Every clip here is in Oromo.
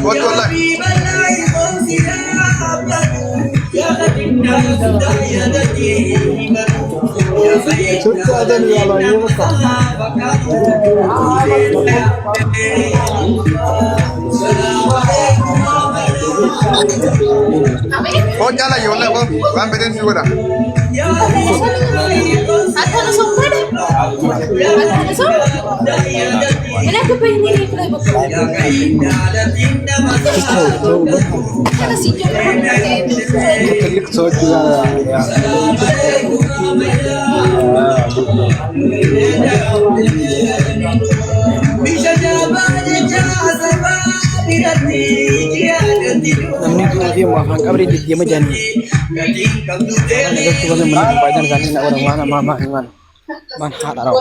What والله. شفت هذا اللي والله يبقى Oh jalan ya والله bom. Kan beden sih udah. Atau sombong deh. Atau sombong. Ini aku pengen ini play book. Karena si John خليك صوت يا namni tu dia makan kabri dia majan ada tu kan mana panjang kan nak orang mana mama mana mana hak tahu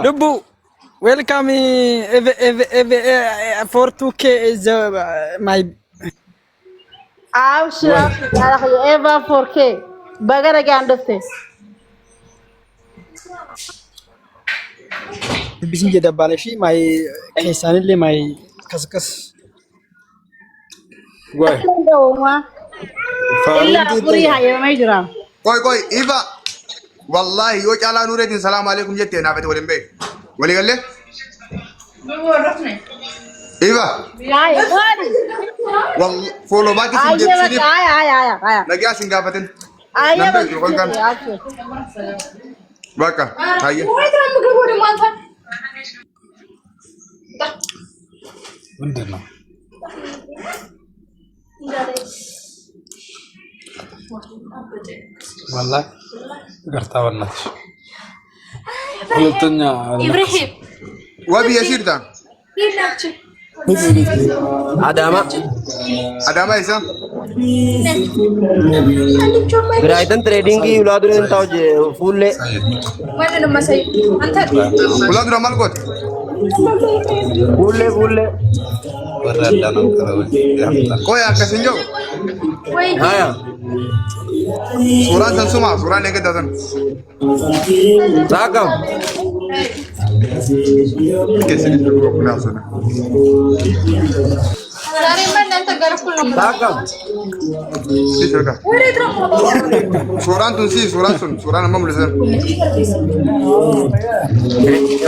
Dubu welcome for 2K is my Abshir, ever 4K. Bagara gandoste. bisin jeda balashi my kesan le my kaskas Gue. Uma. Illa puri hayo mai jura. Koi Iva. Wallahi yo jalan nuretin salam alaikum jette na fete wolen be. Wali galle? Iva. Ay, wadi. Wal follow baki Ay, sin jette. ay. Lagi asin gafatin. Ay, Nambe ko kan. Baka. Haye. ምንድነው والله قرطة والناس ሁለተኛ Ibrahim. Wabi yasir ta. Adama Adama isa. Brighton trading की उलाद ने ताऊ जे फुल ले Mana nama saya? Antar. Ulan ramal kot. Full ले Koi akasinjo. Wait. आया Suran san suma, suran ne ke dadan. साकम Kesin ko kuna sana. Dari mana nanti garukul nama? साकम Si shoka. Where itu? Suran tun si suran amma mulisan.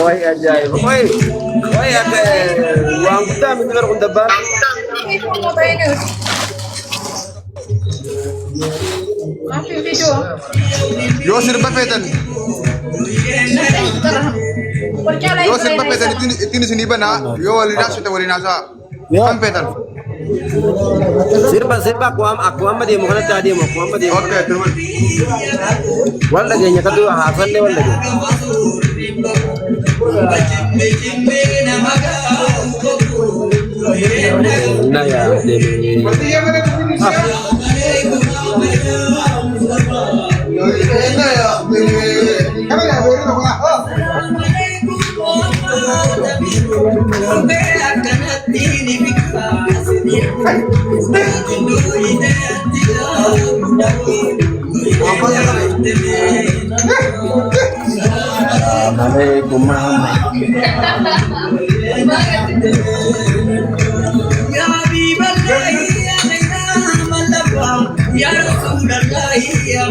वही अजाइब वही आते वहाँ कुत्ता में किधर कुंदा बार Itu mau bayar. Apa video? Yo sirba petan. Percaya Yo sirba petan itini sini bana. Yo wali nasu te wali nasa. Am petan. सिर्फ aku am dia मुखना चाह dia aku am dia Okay, terima. वाला गया कतु हासन ले वाला गया ना यार Berarti ya mana ini sih? Yo ini ya. Kamu ya baru nak. Assalamualaikum Ya Habiballah ya Rasulullah ya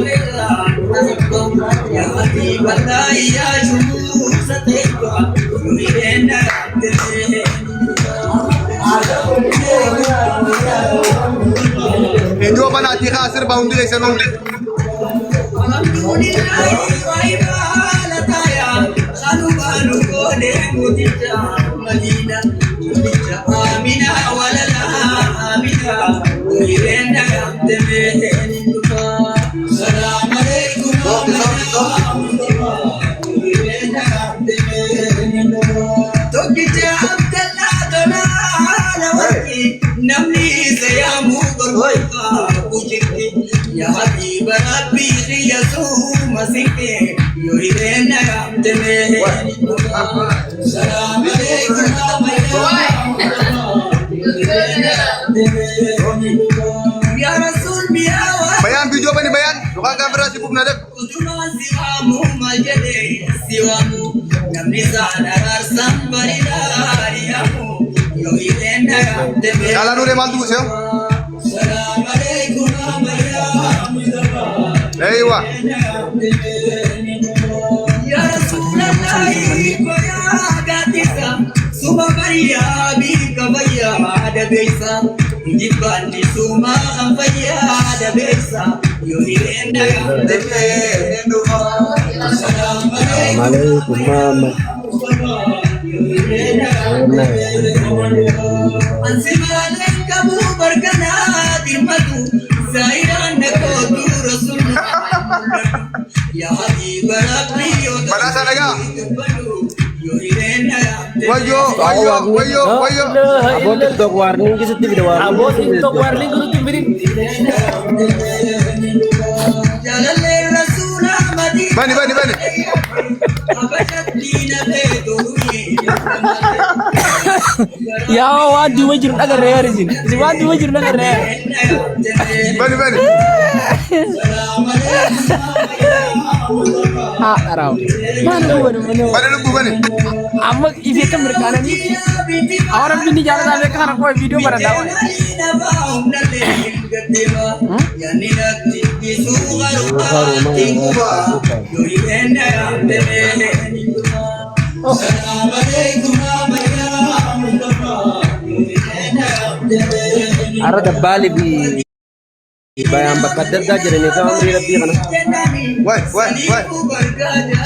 ya Habiballah ya Jumusatika yuridena Indo apa nanti kasir boundary desa nong. Alhamdulillah wa ibalataya khalu kode mutija Madina mutija amina walala amina yuridena teme salam alaikum Tokija Abdallah Donala waki namni sayamu gorka pujiti ya habib rabbi yasu masike yuridena gamteme salam alaikum ya rasul biya Bayan video apa nih bayan? Tukang kamera sibuk nadep. siwamu majade siwamu namni sana rarsam barina Caalaan Nuuree maaltu buuse? Eeywa. Assalamualaikum mama. Badhaasa nagaa. Wayyo. Abon TikTok warning kisitti bida warning. Abon TikTok warning kudu timbirin. Bani. Ya wadi wajir nagar rare jin. Si wadi wajir nagar rare. Bani. Ha arau. Mana Bani. amma ife kan mereka ni. Orang bini jalan sampai ke arah kau video pada tahu. Ara dabbali bi bayang bakat dadda jirani ka amri rabbi kana. Wai.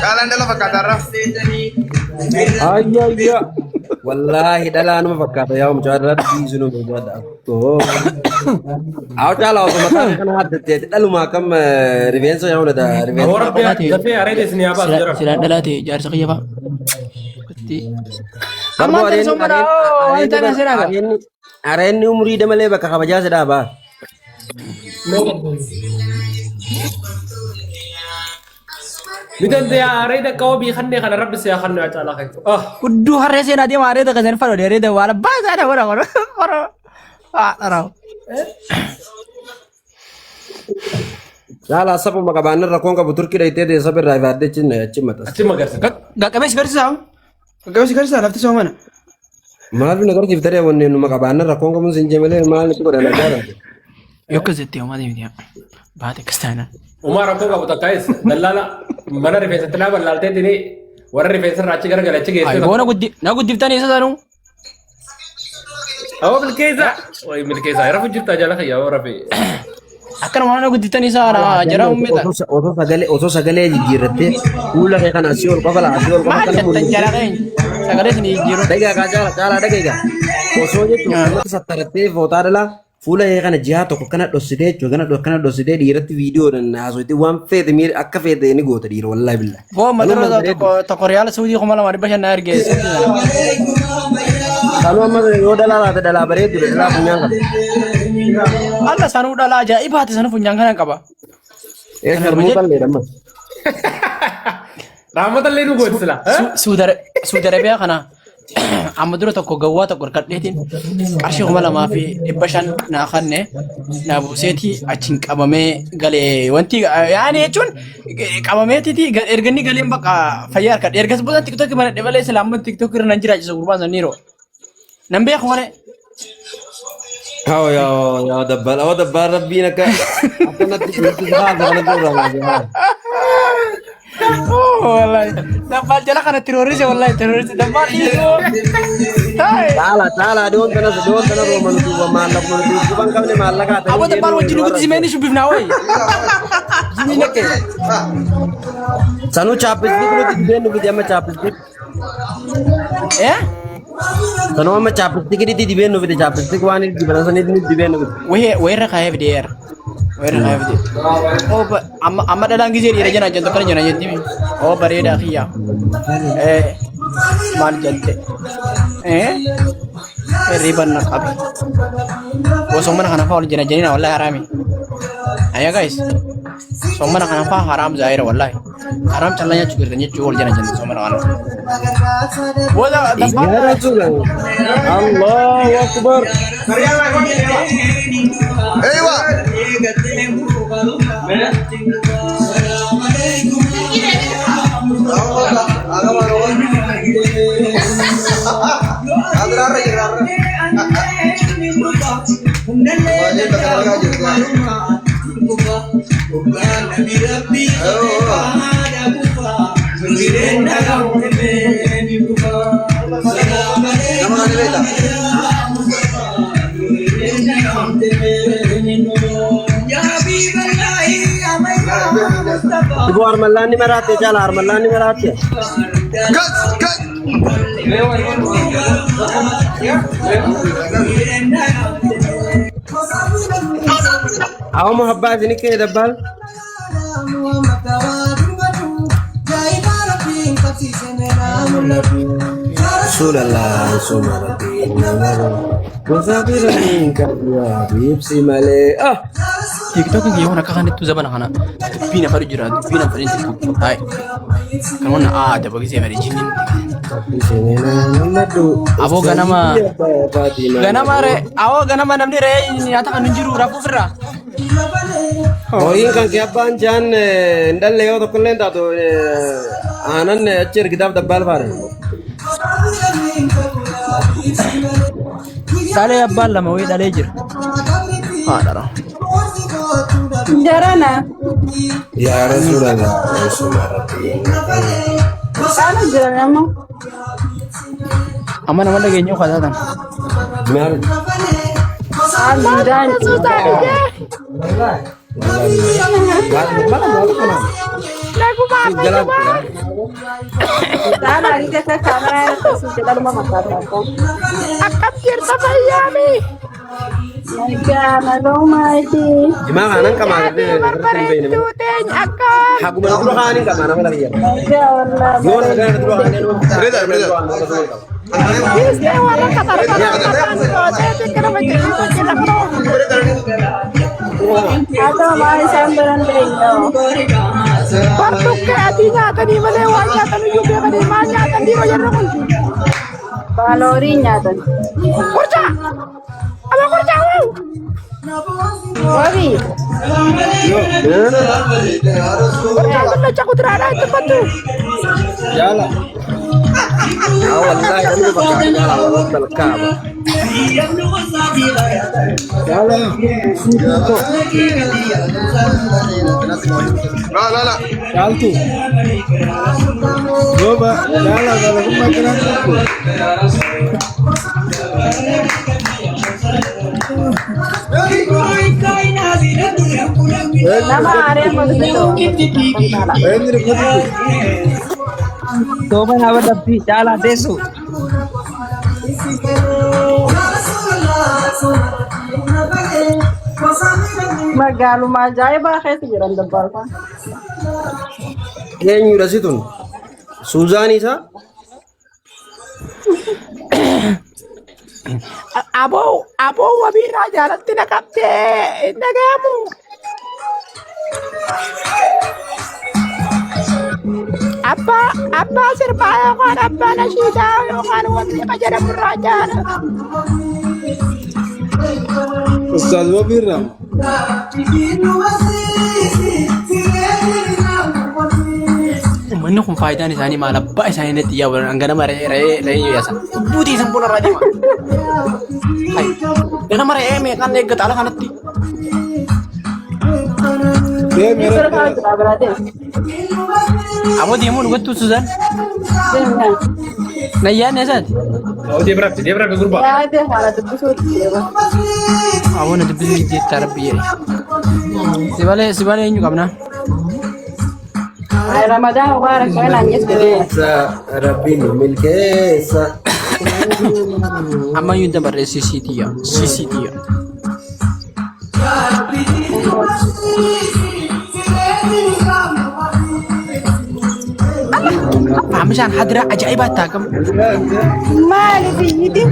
Caalaan dhala fakkaata irra. Ayya. Wallahi dala anu fakkaata yaa mucaa rabbi sunu bada. To. Aw cala ko mata kana hadde daluma kam revenge yaa wala revenge. Orang tapi ada di sini apa? Sila dalati jar sakya pak. Aman tan somma dah. Oh, itu nasi naga. Aren ni umri dah malay baka kabaja sada ba. Bidan dia are da kau bi khanne kana rabb se khanne acala kai. Ah, Kudu hari sih nanti mare dah kesan faro dari dah wala bahasa dah orang. Arau. Jala sapu makabanar rakon ka butur kira ite de sabar driver de chin chimata. cuma gas. Gak kami sekarang sah. Kami sekarang sah. Lafti sama mana? Mal nagar jiftare wonne nu makabanar rakon ka mun sinje mele mal ni ko dala jara. Yok kezeti oma deh dia. Bahasa kestana. Umar aku gak buta kais. Dalala mana referensi tenaga lalte ini. Warna referensi raci gara gara cek Ay, gua nak diftar ni sa tanong. Awak milkeza. Wah milkeza. Era fujur aja lah ya orang pe. Akan mana nak diftar ni sa na jara umita. Oto sagale jirate ula ke kana sior babala asior ko Mahal kana mun. tan jara kain. Sagare sini jiro. Daga ka jala daga. Oso je tu satarate votadala fula ye kana jihato ko kana doside kana doside dirati video dan aso itu wan fe de mir akka fe de ni gota dir wallahi billah. Gua madara to Korea Saudi ko malam ada bahasa nair guys. Kalau amma yo dala bare tu dala punya kan. Allah sanu dala ajaib hati sanu punya kan apa? Hermutan le damma. Rahmatan lenu gue setelah. Saudi Arabia kana amaduro to ko gawa to korkat detin arshi ko mala mafi ibashan na khanne na buseti a cin kamame gale wanti yani chun kamame titi ergani gale baka fayar kad ergas bulan tiktok mana de bale salam tiktok nan jira so urban zaniro nambe ko ngare Oh ya dabbal rabbina ka atana tiktok ha kana dura aja. Oh, wallahi. Dapat jalan karena teroris ya wallahi, teroris dapat itu. Hai. Cala don kana roman tu malak tu bang kamne malak ata. Apa dapat wajib nunggu di sini subif nawai. Jini nak. Sanu chapis dik lu tiben nu dia ma chapis dik. Eh? Sanu ma chapis dik di tiben nu dia chapis dik wani di balasan ni tiben nu. Weh rakaya video. Oh, amma dalang gizir ira jana janto kan jana janti. Oh, bare da khiya. Man jante. Riban nak abi. Wo somana kana fa jana jana wallahi harami. Aya guys. Somana kana fa haram zaira wallahi. Haram chalanya cugirnya cugol jana jana somana kana. Wala Iya juga. Allahu akbar. Eeywa. Ibu Armalan ni merati jalan Armalan ni merati. Gas, gas. Awak mau habis ini ke dabal? Sulallah sumarati namaru. Wasabirin kadwa bibsi male. Ah. TikTok ngi wana kakan itu zaman kana pina fari jira pina fari TikTok tai kan wannan da bagi sai fari jinin abo ganama re awo ganama namdi re ni ata kan jiru rafu firra oh ini kan kiapan jan ndalle yo to kullen da to anan accer kitab dabbal fare dale abbal lama wi dale jir dara Jarana. ya Rasulullah Sana jarana mo. amma nama da genyo kaza tan benar Dan susah aja. Lagu mama jalan Sana kita ke kamera itu sudah rumah makan aku. Akap kirta bayami. Ya, malong maiti. gimana kanan kamar itu Tuteng akap. aku mau dulu kanin kamar mana lagi ya Ya Allah. yo negara dulu kanin Brother, brother. Isne wala katar kira macam kira kro. Atau mai sambaran beringo. Partuk ke atinya tadi male wajah tadi juga kadi manya tadi royan rokon. Balorinya tuh. Kurca. Apa kurca lu? Wabi. Kurca bener cakut rada tempat tuh. jalan awal lah ini pakai jalan awal terkam jalan La, la, la. Altu. Coba jalan kalau kemakiran aku. Nama Arya mau begitu. Coba nawa dabbi jalan desu. Magalu majaya ba kayak sejiran debal pak. Yang udah situ. Suzani sa? Abo wabira jalan tidak kapte. Indah kamu. Apa serba kan apa nasida kan wati kajar merajan. Ustaz Wabiram. Mana kun faida ni sani malah ba sani net ya wan angana mare re ya sa putih sempurna raja ma hai dana mare me kan leg tala kanati Itu kalau tidak berarti. amo di mun gotu suzan na ya ne sa Oh dia berapa ke grup? Ya itu malah tuh sulit. amo na dibbi di tarbiya sibale nyu kamna Ay Ramadan mubarak kau nangis deh. Sa Rabbi milke sa. amma yu da bare CCT ya Pahamisan hadra ajaibat takam Mali bidi.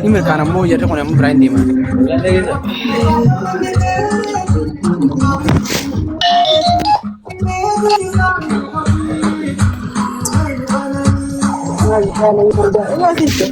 ini mereka mau jadi kau yang berani mah Mali bidi.